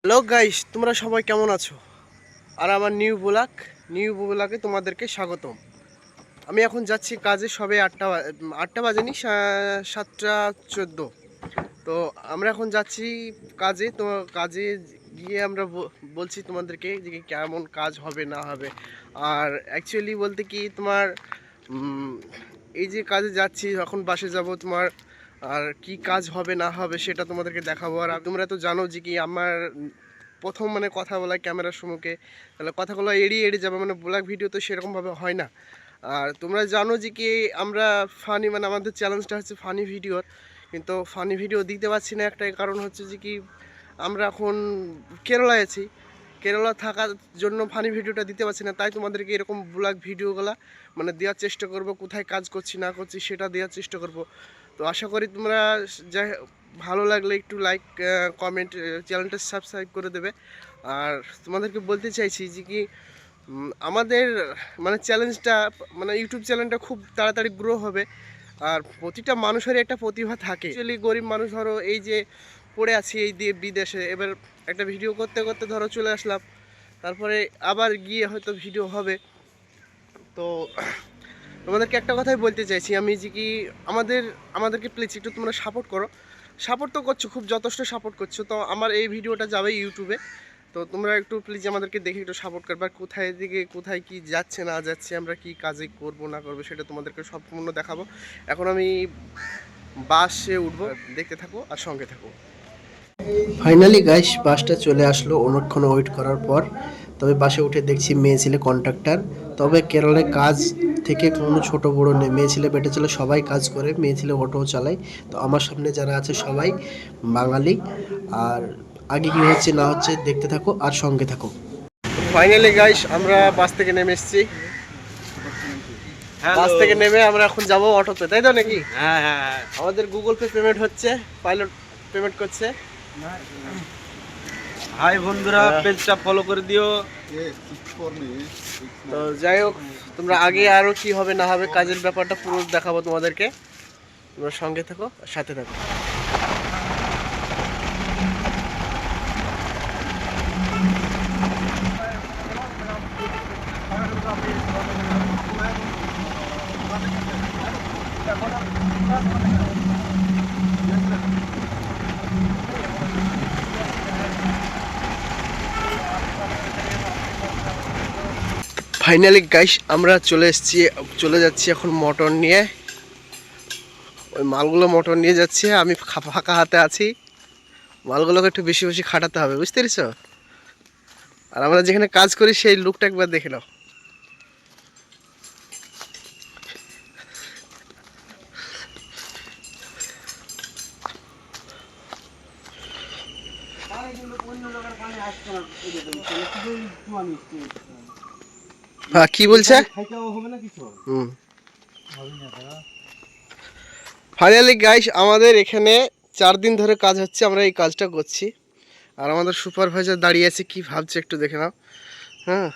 Hello guys, তোমরা সবাই কেমন আছো? আর আমার নিউ ব্লগে তোমাদেরকে স্বাগতম। আমি এখন যাচ্ছি কাজে, সবে আটটা বাজেনি, 7:14। তো আমরা এখন যাচ্ছি কাজে। তো কাজে গিয়ে আমরা বলছি তোমাদেরকে যে কেমন কাজ হবে না হবে। আর অ্যাকচুয়ালি বলতে কি তোমার এই যে কাজে যাচ্ছি, এখন বাসে যাব তোমার, আর কি কাজ হবে না হবে সেটা তোমাদেরকে দেখাবো। আর তোমরা তো জানো যে কি আমার প্রথম মানে কথা বলা ক্যামেরার সম্মুখে, তাহলে কথাগুলো এড়িয়ে এড়িয়ে যাবে, মানে ব্লগ ভিডিও তো সেরকমভাবে হয় না। আর তোমরা জানো যে কি আমরা ফানি, মানে আমাদের চ্যালেঞ্জটা হচ্ছে ফানি ভিডিওর, কিন্তু ফানি ভিডিও দিতে পারছি না। একটাই কারণ হচ্ছে যে কি আমরা এখন কেরালায় আছি, কেরালা থাকার জন্য ফানি ভিডিওটা দিতে পারছি না। তাই তোমাদেরকে এরকম ব্লগ ভিডিওগুলো মানে দেওয়ার চেষ্টা করব, কোথায় কাজ করছি না করছি সেটা দেওয়ার চেষ্টা করব। তো আশা করি তোমরা যাই ভালো লাগলে একটু লাইক, কমেন্ট, চ্যানেলটা সাবস্ক্রাইব করে দেবে। আর তোমাদেরকে বলতে চাইছি যে কি আমাদের মানে চ্যালেঞ্জটা, মানে ইউটিউব চ্যানেলটা খুব তাড়াতাড়ি গ্রো হবে। আর প্রতিটা মানুষেরই একটা প্রতিভা থাকে। অ্যাকচুয়ালি গরিব মানুষ ধরো এই যে পড়ে আছি এই দিয়ে বিদেশে, এবার একটা ভিডিও করতে করতে ধরো চলে আসলাম, তারপরে আবার গিয়ে হয়তো ভিডিও হবে। তো তোমাদেরকে একটা কথাই বলতে চাইছি আমি যে কি আমাদেরকে প্লিজ একটু তোমরা সাপোর্ট করো। সাপোর্ট তো করছো, খুব যথেষ্ট সাপোর্ট করছো। তো আমার এই ভিডিওটা যাবে ইউটিউবে, তো তোমরা একটু প্লিজ আমাদেরকে দেখে একটু সাপোর্ট করবে। আর কোথায় কি যাচ্ছে না যাচ্ছে, আমরা কি কাজে করব না করবো সেটা তোমাদেরকে সম্পূর্ণ দেখাবো। এখন আমি বাসে উঠবো, দেখতে থাকো আর সঙ্গে থাকো। ফাইনালি গাইস, বাসটা চলে আসলো অনেকক্ষণ ওয়েট করার পর। তবে বাসে উঠে দেখছি মেয়ে ছেলে কন্ট্রাক্টর। তবে কেরলে কাজ থেকে কোনো ছোট বড় নেই, মেয়ে ছেলে বেটে ছেলে সবাই কাজ করে, মেয়ে ছেলে অটোও চালায়। তো আমার সামনে যারা আছে সবাই বাঙালি। আর আগে কি হচ্ছে না হচ্ছে দেখতে থাকো আর সঙ্গে থাকো। ফাইনালি গাইস, আমরা বাস থেকে নেমে এসেছি। বাস থেকে নেমে আমরা এখন যাব অটোতে, তাই তো নাকি? হ্যাঁ হ্যাঁ হ্যাঁ। আমাদের গুগল পে পেমেন্ট হচ্ছে, পাইলট পেমেন্ট করছে। হাই বন্ধুরা, পেজটা ফলো করে দিও। তো যাই হোক, তোমরা আগে আরো কি হবে না হবে কাজের ব্যাপারটা পুরো দেখাবো তোমাদেরকে। তোমরা সঙ্গে থাকো, সাথে থাকো। ফাইনালি গাইস, আমরা চলে যাচ্ছি এখন মোটর নিয়ে। ওই মালগুলো মোটর নিয়ে যাচ্ছে, আমি ফাঁকা হাতে আছি। মালগুলোকে একটু বেশি বেশি খাটাতে হবে, বুঝতে পেরেছো? আর আমরা যেখানে কাজ করি সেই লুকটা একবার দেখে নাও। হ্যাঁ, কি বলছে? ফাইনালি গাইস, আমাদের এখানে 4 দিন ধরে কাজ হচ্ছে, আমরা এই কাজটা করছি। আর আমাদের সুপারভাইজার দাঁড়িয়ে আছে, কি ভাবছে একটু দেখে নাও। হ্যাঁ,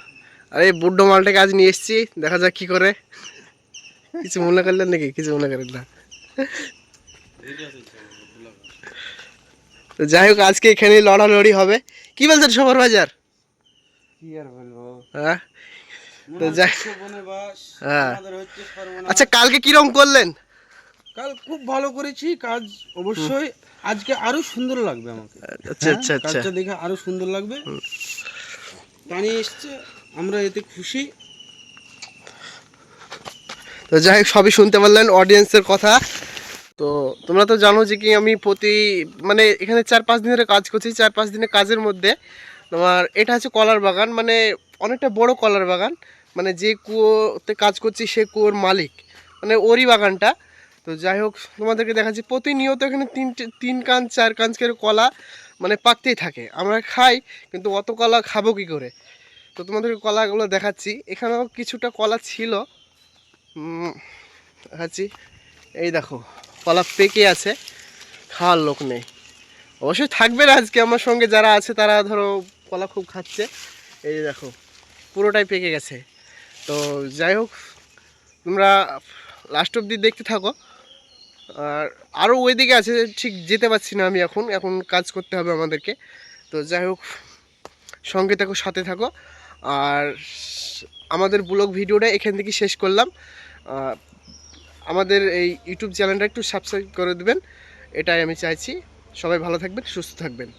আর এই বুড্ডো মালটাকে আজ নিয়ে এসেছি, দেখা যাক কি করে। কিছু মনে করলেন নাকি? কিছু মনে করেন না। তো যাই হোক, আজকে এখানেই লড়ালড়ি হবে। কি বলছেন সুপারভাইজার? কি আর বলবো, হ্যাঁ, তো যাই। হ্যাঁ, সর্বনাশ। আচ্ছা কালকে কিরম করলেন? কাল খুব ভালো করেছি কাজ, অবশ্যই আজকে আরো সুন্দর লাগবে আমাকে। আচ্ছা আচ্ছা আচ্ছা। কাজটা দেখে আরো সুন্দর লাগবে। টানি এসছে, আমরা এতে খুশি। তো যাই হোক, সবই শুনতে পারলেন অডিয়েন্সের কথা। তো তোমরা তো জানো যে কি আমি মানে এখানে 4-5 দিন ধরে কাজ করছি। 4-5 দিনের কাজের মধ্যে তোমার এটা হচ্ছে কলার বাগান, মানে অনেকটা বড় কলার বাগান। মানে যে কুয়োতে কাজ করছি সে কুয়োর মালিক, মানে ওরই বাগানটা। তো যাই হোক, তোমাদেরকে দেখাচ্ছি প্রতিনিয়ত এখানে 3 কান 4 কান করে কলা মানে পাকতেই থাকে। আমরা খাই, কিন্তু অত কলা খাবো কী করে? তো তোমাদেরকে কলাগুলো দেখাচ্ছি। এখানেও কিছুটা কলা ছিল, দেখাচ্ছি। এই দেখো, কলা পেকে আছে, খাওয়ার লোক নেই। অবশ্যই থাকবে না, আজকে আমার সঙ্গে যারা আছে তারা ধরো কলা খুব খাচ্ছে। এই দেখো, পুরোটাই পেকে গেছে। তো যাই হোক, তোমরা লাস্ট অবধি দেখতে থাকো। আর আরও ওইদিকে আছে, ঠিক যেতে পারছি না আমি, এখন কাজ করতে হবে আমাদেরকে। তো তো যাই হোক, সঙ্গে থাকো, সাথে থাকো। আর আমাদের ব্লগ ভিডিওটা এখান থেকে শেষ করলাম। আমাদের এই ইউটিউব চ্যানেলটা একটু সাবস্ক্রাইব করে দেবেন, এটাই আমি চাইছি। সবাই ভালো থাকবেন, সুস্থ থাকবেন।